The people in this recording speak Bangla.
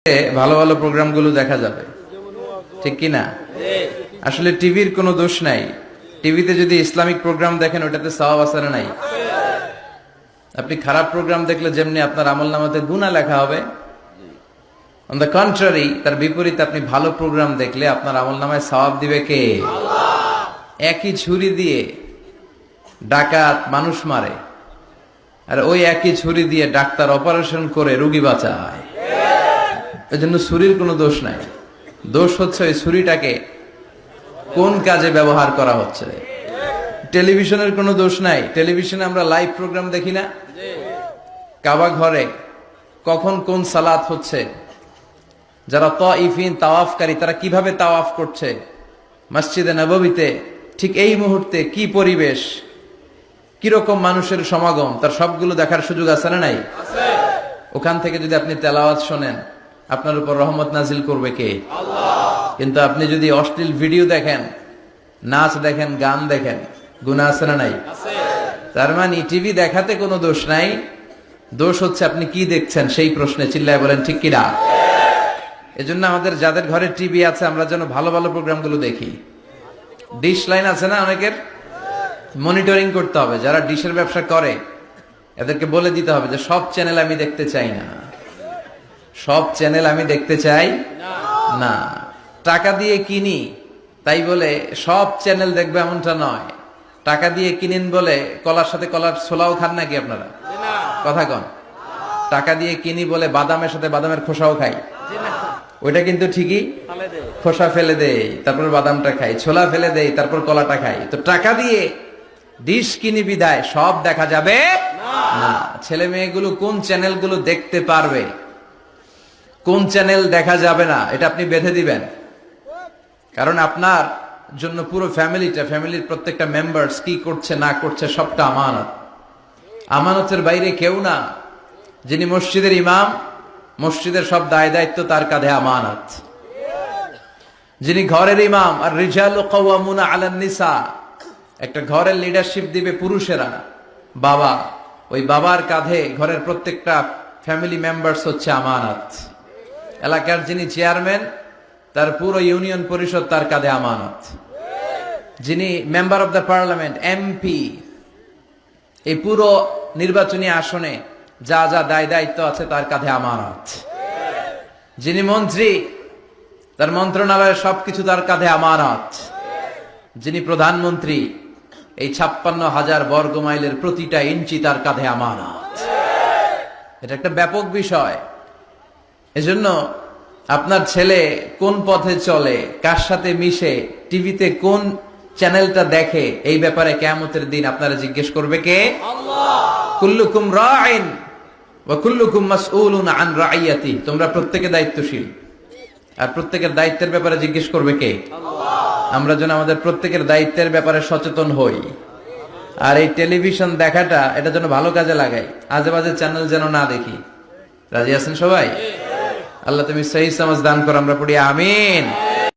ভালো ভালো প্রোগ্রামগুলো দেখা যাবে, ঠিক কি না? আসলে টিভির কোনো দোষ নাই। টিভিতে যদি ইসলামিক প্রোগ্রাম দেখেন ওটাতে সওয়াব আছে না নাই? আপনি খারাপ প্রোগ্রাম দেখলে যেমনি আপনার আমলনামাতে গুনাহ লেখা হবে, অন দ্য কন্ট্রারি তার বিপরীতে আপনি ভালো প্রোগ্রাম দেখলে আপনার আমলনামায় সওয়াব দিবে কে? একই ছুরি দিয়ে ডাকাত মানুষ মারে, আর ওই একই ছুরি দিয়ে ডাক্তার অপারেশন করে রোগী বাঁচায়। এজন্য ছুরির কোনো দোষ নাই, দোষ হচ্ছে ওই ছুরিটাকে কোন কাজে ব্যবহার করা হচ্ছে। টেলিভিশনের কোনো দোষ নাই, টেলিভিশনে আমরা লাইভ প্রোগ্রাম দেখি না? কাবা ঘরে কখন কোন সালাত হচ্ছে, যারা তাইফিন তাওয়াফকারী তারা কিভাবে তাওয়াফ করছে, মসজিদে নববীতে ঠিক এই মুহূর্তে কি পরিবেশ, কিরকম মানুষের সমাগম, তার সবগুলো দেখার সুযোগ আছে না নাই? ওখান থেকে যদি আপনি তেলাওয়াত শোনেন আপনার উপর রহমত নাজিল করবে কে? আল্লাহ। কিন্তু আপনি যদি অশ্লীল ভিডিও দেখেন, নাচ দেখেন, গান দেখেন, গুনাহ আছে না নাই? তার মানে টিভি দেখাতে কোনো দোষ নাই, দোষ হচ্ছে আপনি কি দেখছেন সেই প্রশ্নে। চিল্লায় বলেন ঠিক কিনা? এজন্য আমাদের যাদের ঘরে টিভি আছে আমরা যেন ভালো ভালো প্রোগ্রামগুলো দেখি। ডিশ লাইন আছে না অনেকের, মনিটরিং করতে হবে। যারা ডিশের ব্যবসা করে এদেরকে বলে দিতে হবে যে সব চ্যানেল আমি দেখতে চাই না, সব চ্যানেল আমি দেখতে চাই না। টাকা দিয়ে কিনি তাই বলে সব চ্যানেল দেখবে এমনটা নয়। টাকা দিয়ে কিনেন বলে কলার সাথে কলার ছোলাও খান নাকি আপনারা? কথা কন। টাকা দিয়ে কিনি বলে বাদামের সাথে বাদামের খোসাও খাই, ওইটা কিন্তু ঠিকই খোসা ফেলে দেয় তারপর বাদামটা খাই, ছোলা ফেলে দেয় তারপর কলাটা খাই। তো টাকা দিয়ে ডিশ কিনি বিদায় সব দেখা যাবে না। ছেলে মেয়েগুলো কোন চ্যানেলগুলো দেখতে পারবে, কোন চ্যানেল দেখা যাবে না, এটা আপনি বেঁধে দিবেন। কারণ আপনার জন্য পুরো ফ্যামিলির প্রত্যেকটা মেম্বার্স কি করছে না করছে সবটা আমানত। আমানতের বাইরে কেউ না। যিনি মসজিদের ইমাম, মসজিদের সব দায় দায়িত্ব তার কাঁধে আমানত। যিনি ঘরের ইমাম, আর রিজালু কাওয়ামুনা আলান নিসা, একটা ঘরের লিডারশিপ দিবে পুরুষেরা, বাবা, ওই বাবার কাঁধে ঘরের প্রত্যেকটা ফ্যামিলি মেম্বার্স হচ্ছে আমানত। এলাকার যিনি চেয়ারম্যান তার পুরো ইউনিয়ন পরিষদ তার কাঁধে আমানত। যিনি member of the parliament, MP, এই পুরো নির্বাচনী আসনে যা যা দায় দায়িত্ব আছে তার কাঁধে আমানত। যিনি মন্ত্রী তার মন্ত্রণালয়ের সবকিছু তার কাঁধে আমানত। যিনি প্রধানমন্ত্রী এই 56,000 বর্গ মাইলের প্রতিটা ইঞ্চি তার কাঁধে আমানত। এটা একটা ব্যাপক বিষয়। এজন্য আপনার ছেলে কোন পথে চলে, কার সাথে মিশে, টিভিতে কোন চ্যানেলটা দেখে, এই ব্যাপারে কিয়ামতের দিন আপনারা জিজ্ঞেস করবে কে? আল্লাহ। কুল্লুকুম রাইন ওয়া কুল্লুকুম মাসউলুন আন রাইয়াতি। তোমরা প্রত্যেকে দায়িত্বশীল, আর প্রত্যেকের দায়িত্বের ব্যাপারে জিজ্ঞেস করবে কে? আল্লাহ। আমরা যেন আমাদের প্রত্যেকের দায়িত্বের ব্যাপারে সচেতন হই। আর এই টেলিভিশন দেখাটা এটা যেন ভালো কাজে লাগাই, আজে বাজে চ্যানেল যেন না দেখি। রাজি আছেন সবাই? আল্লাহ তুমি সহি সমাজ দান করো, আমরা পড়ি আমিন।